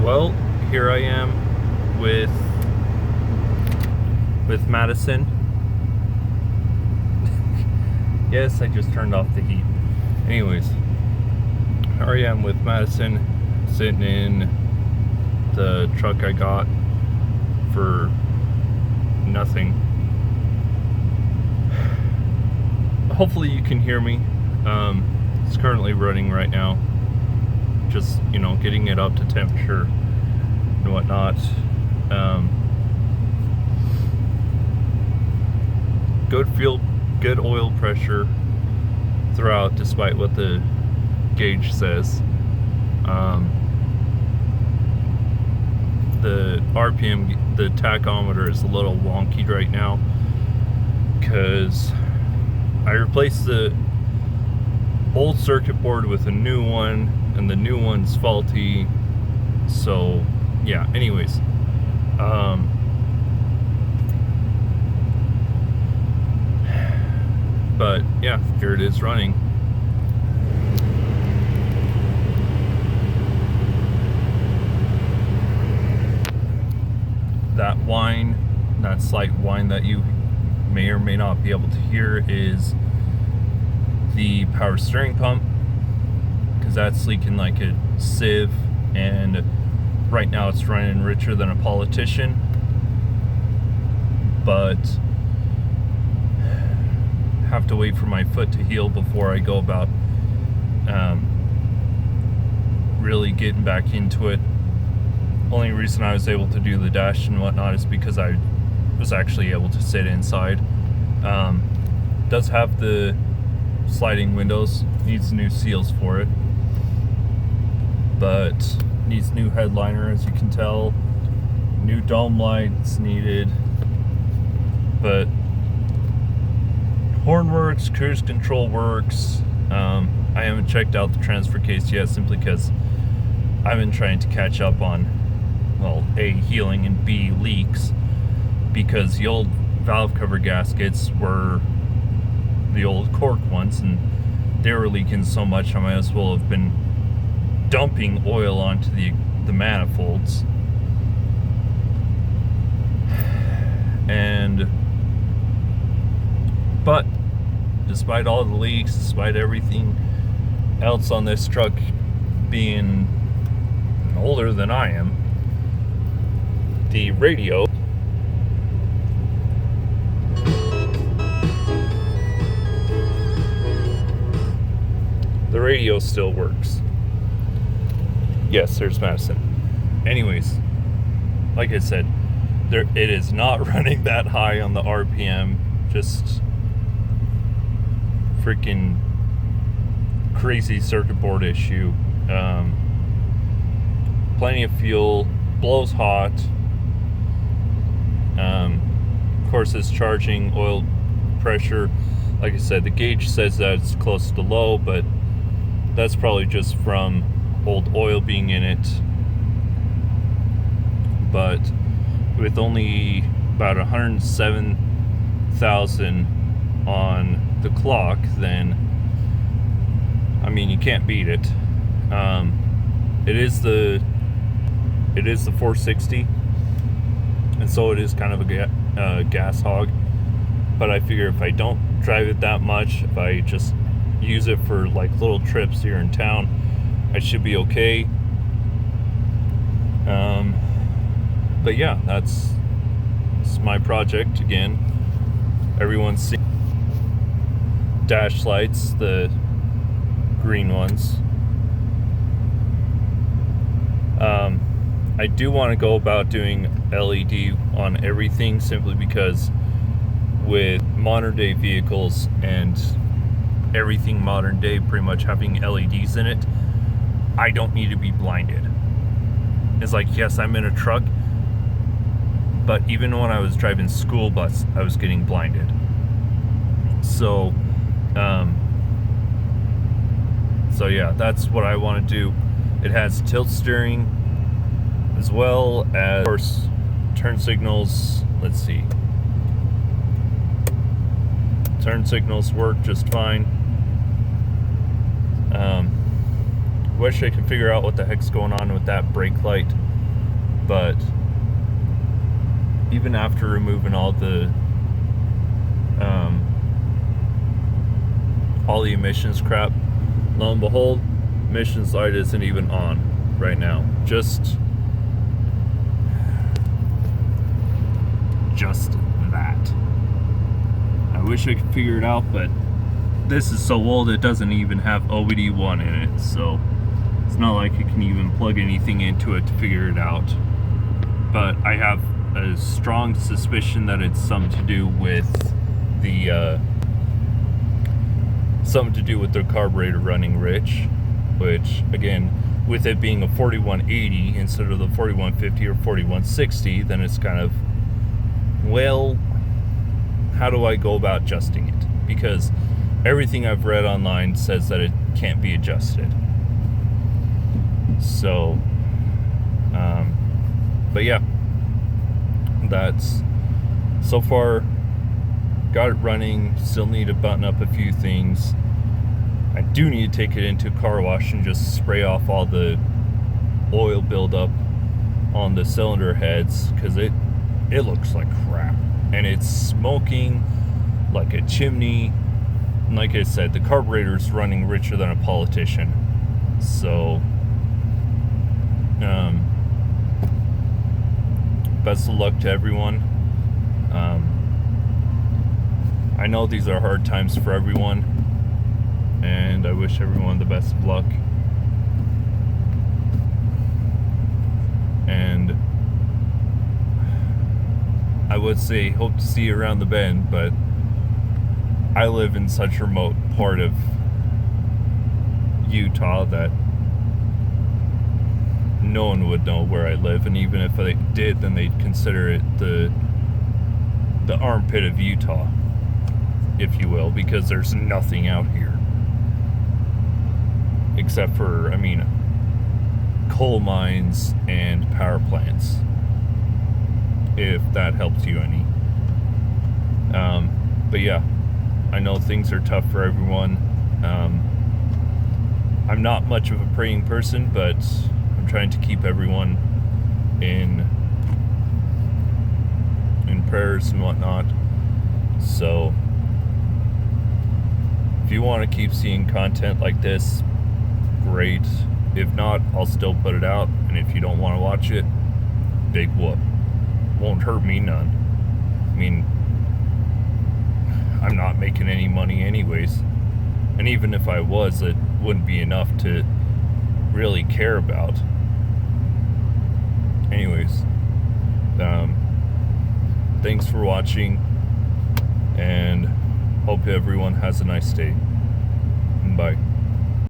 Well, here I am with Madison. Yes, I just turned off the heat. Anyways, here I am with Madison, sitting in the truck I got for nothing. Hopefully you can hear me. It's currently running right now. Just, getting it up to temperature and whatnot. Good fuel, good oil pressure throughout, despite what the gauge says. The RPM, the tachometer is a little wonky right now because I replaced the old circuit board with a new one, and the new one's faulty. So yeah, anyways, but yeah, here it is running. That whine, that slight whine that you may or may not be able to hear, is the power steering pump, because that's leaking like a sieve, and right now it's running richer than a politician. But have to wait for my foot to heal before I go about really getting back into it. Only reason I was able to do the dash and whatnot is because I was actually able to sit inside. Does have the sliding windows, needs new seals for it, but needs new headliner, as you can tell. New dome lights needed, but horn works, cruise control works. I haven't checked out the transfer case yet, simply because I've been trying to catch up on, well, A, healing, and B, leaks, because the old valve cover gaskets were the old cork ones, and they were leaking so much I might as well have been dumping oil onto the manifolds. But despite all the leaks, despite everything else on this truck being older than I am, the radio still works. Yes, there's Madison. Anyways, like I said, it is not running that high on the RPM. Just freaking crazy circuit board issue. Plenty of fuel, blows hot. Of course, it's charging oil pressure. Like I said, the gauge says that it's close to low, but that's probably just from old oil being in it. But with only about 107,000 on the clock, then I mean, you can't beat it. It is the 460, and so it is kind of a gas hog. But I figure if I don't drive it that much, if I just use it for like little trips here in town, I should be okay. But yeah, that's my project again. Everyone's seeing dash lights, the green ones. I do want to go about doing LED on everything, simply because with modern day vehicles and everything modern day pretty much having LEDs in it, I don't need to be blinded. It's like, yes, I'm in a truck, but even when I was driving school bus, I was getting blinded. So yeah, that's what I want to do. It has tilt steering, as well as, of course, turn signals. Let's see. Turn signals work just fine. Wish I could figure out what the heck's going on with that brake light. But even after removing all the emissions crap, lo and behold, emissions light isn't even on right now. Just that. I wish I could figure it out, but this is so old it doesn't even have OBD1 in it, so it's not like I can even plug anything into it to figure it out. But I have a strong suspicion that it's something to do with the carburetor running rich, which again, with it being a 4180 instead of the 4150 or 4160, then it's kind of, well, how do I go about adjusting it? Because everything I've read online says that it can't be adjusted. So, but yeah, that's so far got it running. Still need to button up a few things. I do need to take it into a car wash and just spray off all the oil buildup on the cylinder heads, because it looks like crap and it's smoking like a chimney. And like I said, the carburetor's running richer than a politician. So best of luck to everyone. I know these are hard times for everyone, and I wish everyone the best of luck. And I would say hope to see you around the bend, but I live in such a remote part of Utah that no one would know where I live, and even if they did, then they'd consider it the armpit of Utah, if you will, because there's nothing out here except for, I mean, coal mines and power plants, if that helps you any. But yeah, I know things are tough for everyone. I'm not much of a praying person, but I'm trying to keep everyone in prayers and whatnot. So if you want to keep seeing content like this, great. If not, I'll still put it out, and if you don't want to watch it, big whoop. Won't hurt me none. I mean, I'm not making any money anyways, and even if I was, it wouldn't be enough to really care about. Anyways, thanks for watching, and hope everyone has a nice day. Bye.